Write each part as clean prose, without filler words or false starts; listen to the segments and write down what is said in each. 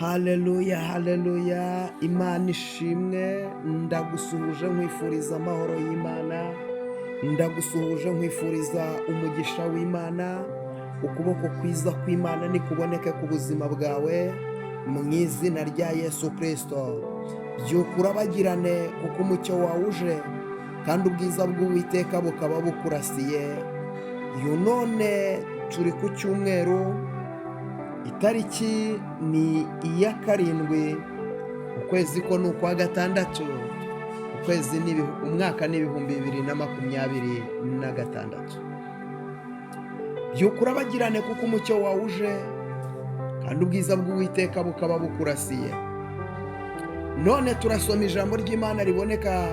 Haleluya, haleluya, Imana ishimwe. Ndagusuhuje nkwifuriza amahoro y'Imana, ndagusuhuje nkwifuriza umugisha w'Imana. Ukuboko kwiza kw'Imana nikuboneke ku buzima bwawe mu izina rya Yesu Kristo. Byuka urabagirane kuko umucyo wawe uje, kandi ubwiza bw'Uwiteka bukaba bukurasiye. Uyu none turi ku cyumweru, itariki ni iya 7, ukwezi ko ni ukwa 6, umwaka ni 2026. Byuka urabagirane kuko umucyo wawe uje, kandi ubwiza bw'Uwiteka bukaba bukurasiye. None turasoma ijambo ry'Imana riboneka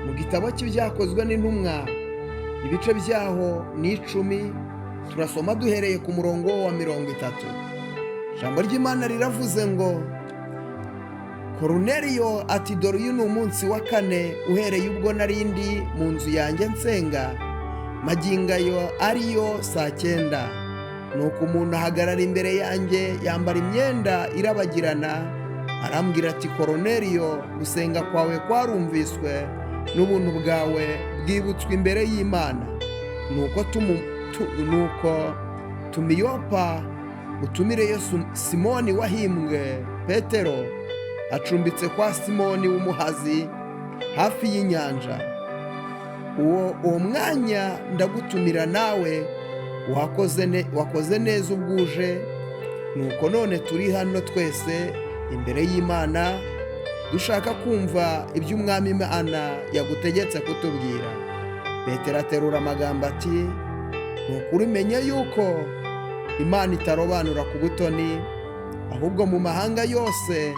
mu gitabo cy'ibyakozwe n'intumwa, ibice byaho ni 10. Turasoma duhereye ku murongo wa 30. Ijambo ry'Imana riravuze ngo, Koruneliyo ati dore uyu ni umunsi wa 4 uhereye ubwo narindi mu nzu yanjye nsenga, magingayo ariyo saa 9. Nuko umuntu ahagarara imbere yanjye yambara imyenda irabagirana, arambwira ati Koruneliyo, gusenga kwawe kwarumviswe n'ubuntu bwawe bwibutswe imbere y'Imana. Nuko tumiyopa utumireyo Simoni wahimbwe Petero, acumbitse kwa Simoni w'umuhazi hafi y'inyanja. Uwo mwanya ndagutumira nawe, wakoze neza ubwuje. Nuko none turi hano twese imbere y'Imana, dushaka kumva ibyo Umwami Imana yagutegetse kutubwira. Petero aterura amagambo ati, ni ukuri menya yuko Imana itarobanura ku butoni, ahubwo mu mahanga yose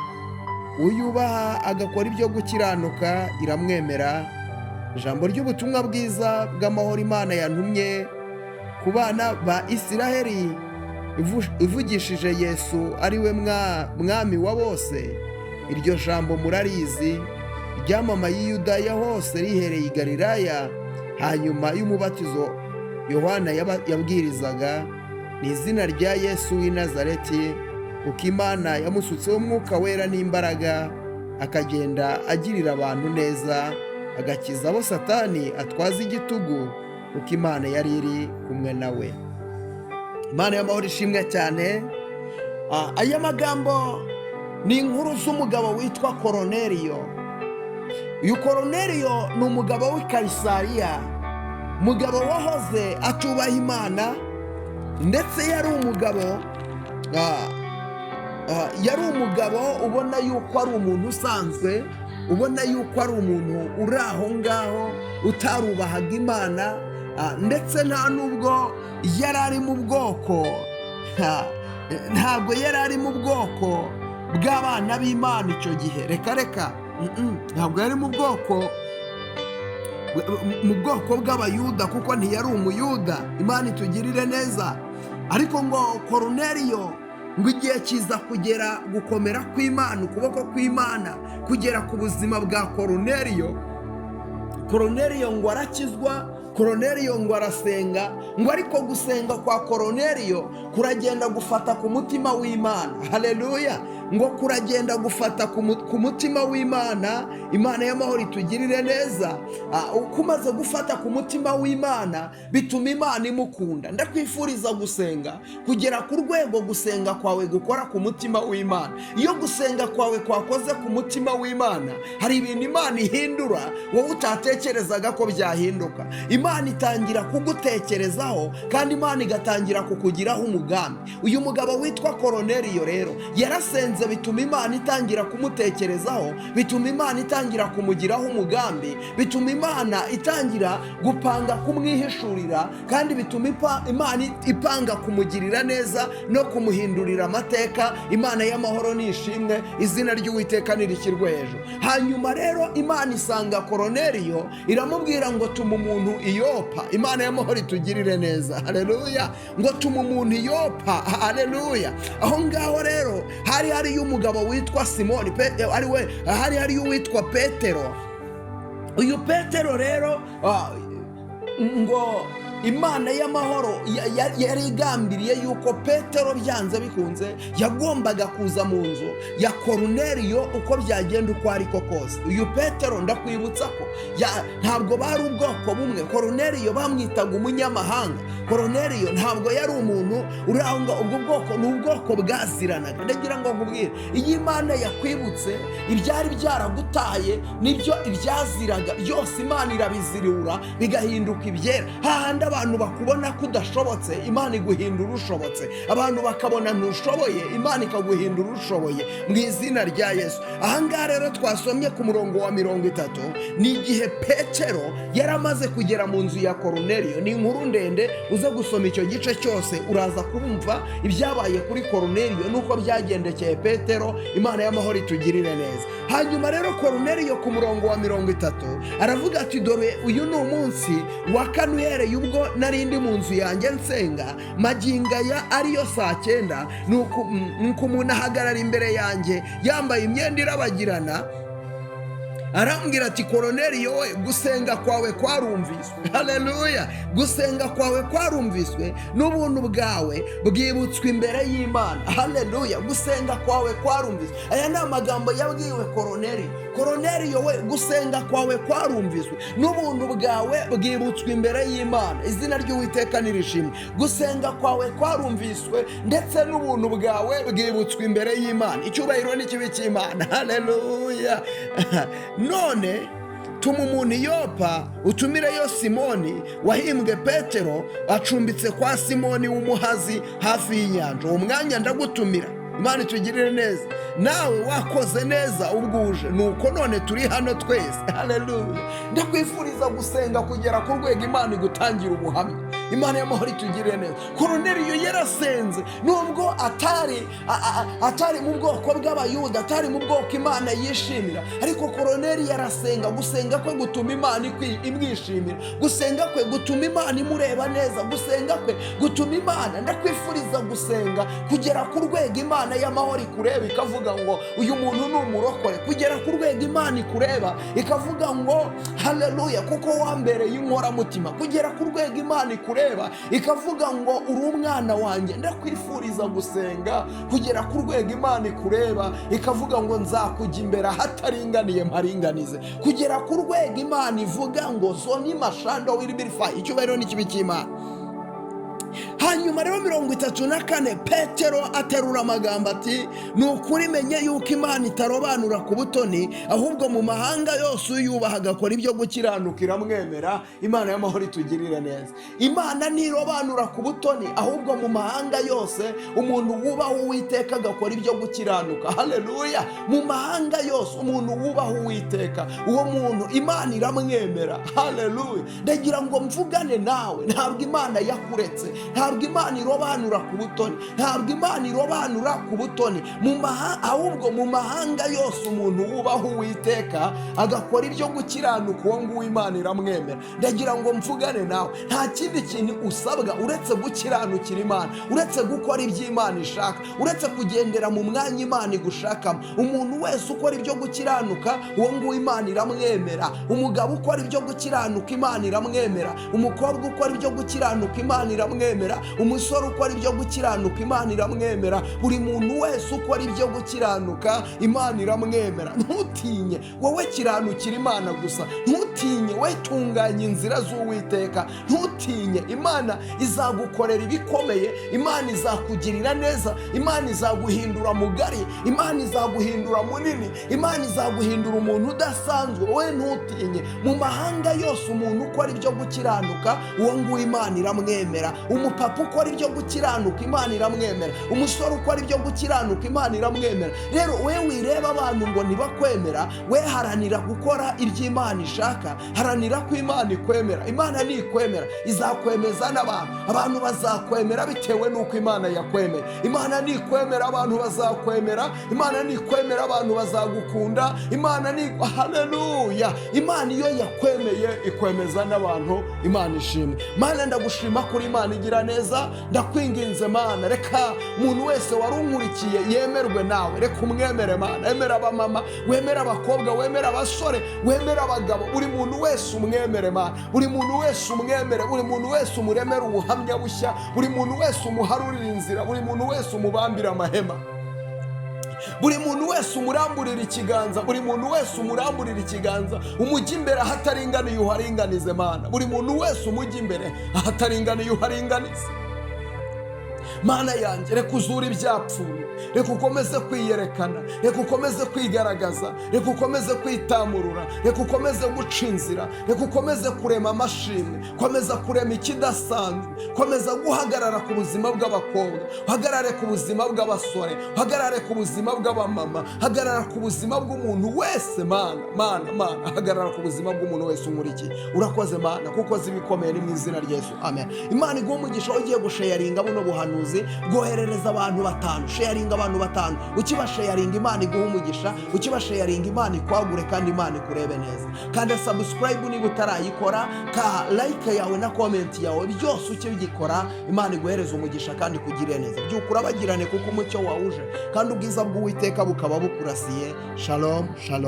uyubaha agakora ibyo gukiranuka iramwemera. Ijambo ry'ubutumwa bwiza bw'amahoro Imana yantumye ku bana ba Isiraheli ivugishije Yesu ari we mwami wa bose. Iryo jambo murarizi, ryamamaye i Yudaya hose rihereye i Galilaya, hanyuma y'umubatizo Yohana yabwirizaga, ni izina rya Yesu w'i Nazareti, kuko Imana yamusutseho umwuka wera n'imbaraga, akagenda agirira abantu neza, agakiza abo Satani atwaza igitugu, kuko Imana yari iri kumwe nawe. Imana y'amahoro ishimwe cyane. Aya magambo ni inkuru z'umugabo witwa Koruneliyo. Uyu Koruneliyo ni umugabo w'i Kayisariya, umugabo wahoze atubaha Imana, ndetse yari umugabo ubona yuko ari umuntu usanzwe, ubona yuko ari umuntu uri aho ngaho utarubahaga Imana, ndetse nta nubwo yari ari mu bwoko, ntabwo yari ari mu bwoko bw'abana b'Imana icyo gihe. Reka ntabwo yari mu bwoko bw'Abayuda, kuko ntiyari umuyuda. Imana itugirire neza. Ariko ngo Koruneliyo, ngo igihe kiza kugera gukomera kw'Imana, ukuboko kw'Imana kugera ku buzima bwa Koruneliyo. Koruneliyo ngo arakizwa, Koruneliyo ngo arasenga, ngo ariko gusenga kwa Koruneliyo kuragenda gufata ku mutima w'Imana. Haleluya! Ngo kuragenda gufata ku mutima w'Imana. Imana y'amahoro itugirire neza. Ukumaze gufata ku mutima w'Imana bituma Imana imukunda. Ndakwifuriza gusenga, kugera ku rwego gusenga kwawe gukora ku mutima w'Imana. Iyo gusenga kwawe kwakoze ku mutima w'Imana, hari ibintu Imana ihindura wowe utatekerezaga ko byahinduka. Imana itangira kugutekerezaho, kandi Imana igatangira kukugiraho umugambi. Uyu mugabo witwa Koruneliyo rero yarasenze, bituma Imana itangira kumutekerezaho, bituma Imana itangira kumugiraho umugambi, bituma Imana itangira gupanga kumwihishurira, kandi bituma Imana ipanga kumugirira neza no kumuhindurira amateka. Imana y'amahoro nishimwe, izina ry'Uwiteka nirishyirwe hejuru. Hanyuma rero Imana isanga Koruneliyo, iramubwira ngo tuma umuntu Yopa. Imana y'amahoro itugirire neza. Haleluya! Ngo tuma umuntu Yopa. Haleluya! Aho ngaho rero hari umugabo witwa Simoni, hari uwitwa Petero. Uyu Petero rero ngo Imana y'amahoro yari igambiriye yuko Petero byanze bikunze yagombaga kuza mu nzu ya Koruneliyo uko byagenda uko ariko kose. Uyu Petero ndakwibutsa ko ntabwo bari ubwoko bumwe. Koruneliyo bamwitaga umunyamahanga. Koruneliyo ntabwo yari umuntu uranga ubwo bwoko, ni ubwoko bwaziranaga. Ndagira ngo nkubwire, iyo Imana yakwibutse ibyari byaragutaye nibyo ibyaziraga byose Imana irabizirura bigahinduka ibyera. Hahandi abantu bakubona ko udashobotse, Imana iguhindura ushobotse. Abantu bakabona ntushoboye, Imana ikaguhindura ushoboye mu izina rya Yesu. Ahangaha rero twasomye ku murongo wa 30 ni igihe Petero yari amaze kugera mu nzu ya Koruneliyo. Ni inkuru ndende, uze gusoma icyo gice cyose uraza kumva ibyabaye kuri Koruneliyo nuko byagendekeye Petero. Imana y'amahoro itugirire neza. Hanyuma rero Koruneliyo ku murongo wa 30 aravuga ati, dore uyu ni umunsi wa kane uhereye ubwo narindi mu nzu yanjye nsenga, magingaya ariyo saa 9, nuko umuntu ahagarara imbere yanjye yambaye imyenda irabagirana, arambwira ati, Koruneliyo we, gusenga kwawe kwarumviswe. Haleluya! Gusenga kwawe kwarumviswe, n'ubuntu bwawe bwibutswe imbere y'Imana. Haleluya! Gusenga kwawe kwarumviswe. Aya ni amagambo yabwiwe Koruneliyo. Koruneliyo we, gusenga kwawe kwarumviswe, n'ubuntu bwawe bwibutswe imbere y'Imana. Izina ry'Uwiteka nirishimwe. Gusenga kwawe kwarumviswe ndetse n'ubuntu bwawe bwibutswe imbere y'Imana. Icyubahiro n'ikibi cy'Imana. Haleluya! None tuma umuntu i Yopa utumireyo Simoni wahimbwe Petero, acumbitse kwa Simoni w'umuhazi hafi y'inyanja. Uwo mwanya ndagutumira. Imana itugirire neza. Nawe wakoze neza ubwuje, nuko none turi hano twese. Haleluya! Ndakwifuriza gusenga kugera ku rwego Imana igutangira ubuhamya. Imana y'amahoro itugirire neza. Koruneliyo yarasenze nubwo atari mu bwoko bw'Abayuda, atari mu bwoko Imana yishimira, ariko Koruneliyo yarasenga. Gusenga kwe gutuma Imana imwishimira, gusenga kwe gutuma Imana imureba neza, gusenga kwe gutuma Imana. Ndakwifuriza gusenga kugera ku rwego Imana y'amahoro ikureba ikavuga ngo uyu muntu ni umurokore, kugera ku rwego Imana ikureba ikavuga ngo haleluya kuko wambereye inkoramutima, kugera ku rwego Imana ikureba ikavuga ngo uri umwana wanjye. Ndakwifuriza gusenga kugera ku rwego Imana ikureba ikavuga ngo nzakujya imbere ahataringaniye mparinganize, kugera ku rwego Imana ivuga ngo zoni mashando wiribirifa. Icyubahiro n'ikibi cy'Imana. Hanyuma rero 34 Petero aterura amagambo ati, ni ukuri menye yuko Imana itarobanura ku butoni, ahubwo mu mahanga yose uyubaha agakora ibyo gukiranuka iramwemera. Imana y'amahoro itugirire neza. Imana ntirobanura ku butoni, ahubwo mu mahanga yose umuntu wubaha Uwiteka agakora ibyo gukiranuka. Haleluya! Mu mahanga yose umuntu wubaha Uwiteka, uwo muntu Imana iramwemera. Haleluya! Ndagira ngo mvugane nawe, ntabwo Imana yakuretse, ntabwo Imana irobanura ku butoni, ntabwo Imana irobanura ku butoni. Ahubwo mu mahanga yose umuntu wubaha Uwiteka agakora ibyo gukiranuka, uwo nguwo Imana iramwemera. Ndagira ngo mvugane nawe, nta kindi kintu usabwa uretse gukiranukira Imana, uretse gukora ibyo Imana ishaka, uretse kugendera mu mwanya Imana igushakamo. Umuntu wese ukora ibyo gukiranuka, uwo nguwo Imana iramwemera. Umugabo ukora ibyo gukiranuka, Imana iramwemera. Umukobwa ukora ibyo gukiranuka, Imana iramwemera. Umusore ukora ibyo gukiranuka, Imana iramwemera. Buri muntu wese ukora ibyo gukiranuka, Imana iramwemera. Ntutinye, wowe kiranukira Imana gusa. Ntutinye, we tunganya inzira z'Uwiteka. Ntutinye, Imana izagukorera ibikomeye. Imana izakugirira neza. Imana izaguhindura mugari. Imana izaguhindura munini. Imana izaguhindura umuntu udasanzwe. We ntutinye. Mu mahanga yose umuntu ukora ibyo gukiranuka, uwo nguwo Imana iramwemera. Umupapa ukora ibyo gukiranuka, Imana iramwemera. Umusore ukora ibyo gukiranuka, Imana iramwemera. Rero we wireba abantu ngo ntibakwemera, we haranira gukora ibyo Imana ishaka, haranira ko Imana ikwemera. Imana nikwemera izakwemeza n'abantu. Abantu bazakwemera bitewe n'uko Imana yakwemeye. Imana nikwemera abantu bazakwemera. Imana nikwemera abantu bazagukunda. Imana ni haleluya. Imana iyo yakwemeye ikwemeza n'abantu. Imana ishimwe. Mana ndagushima kuri Imana igira neza. Ndakwinginze Mana, reka umuntu wese wari unkurikiye yemerwe nawe. Reka umwemere Mana. Emera abamama, wemera abakobwa, wemera abasore, wemera abagabo. Buri muntu wese wese umwemere Mana, buri muntu wese umwemere, buri muntu wese umuremere ubuhamya bushya, buri muntu wese umuharurira inzira, buri muntu wese umubambira amahema, buri muntu wese umuramburira ikiganza, buri muntu wese umuramburira ikiganza, umujya imbere ahataringaniye uharinganize Mana, buri muntu wese umujya imbere ahataringaniye uharinganize. Mana yanjye, reka uzure ibyapfuye, reka ukomeze kwiyerekana, reka ukomeze kwigaragaza, reka ukomeze kwitamurura, reka ukomeze guca inzira, reka ukomeze kurema amashimwe, komeza kurema ikidasanzwe, komeza guhagarara ku buzima bw'abakobwa, uhagarare ku buzima bw'abasore, uhagarare ku buzima bw'abamama, hagarara ku buzima bw'umuntu wese Mana, hagarara ku buzima bw'umuntu wese unkurikiye. Urakoze Mana, kuko uzi ibikomeye, ni mu izina rya Yesu, amen. Imana iguhe umugisha. Ugiye gusharinga buno buhanuzi, bwoherereza abantu 5, sharinga abantu 5, ukibasharinga Imana iguhe umugisha, ukibasharinga Imana ikwagure kandi Imana ikurebe neza. Kandi subscribe niba utarayikora, ka like yawe na comment yawe, byose ukibigikora Imana iguhereza umugisha kandi kugire neza. Byukura bagirane kuko umucyo wawuje kandi ubwiza bw'Uwiteka bukaba bukurasiye. Shalom, shalom.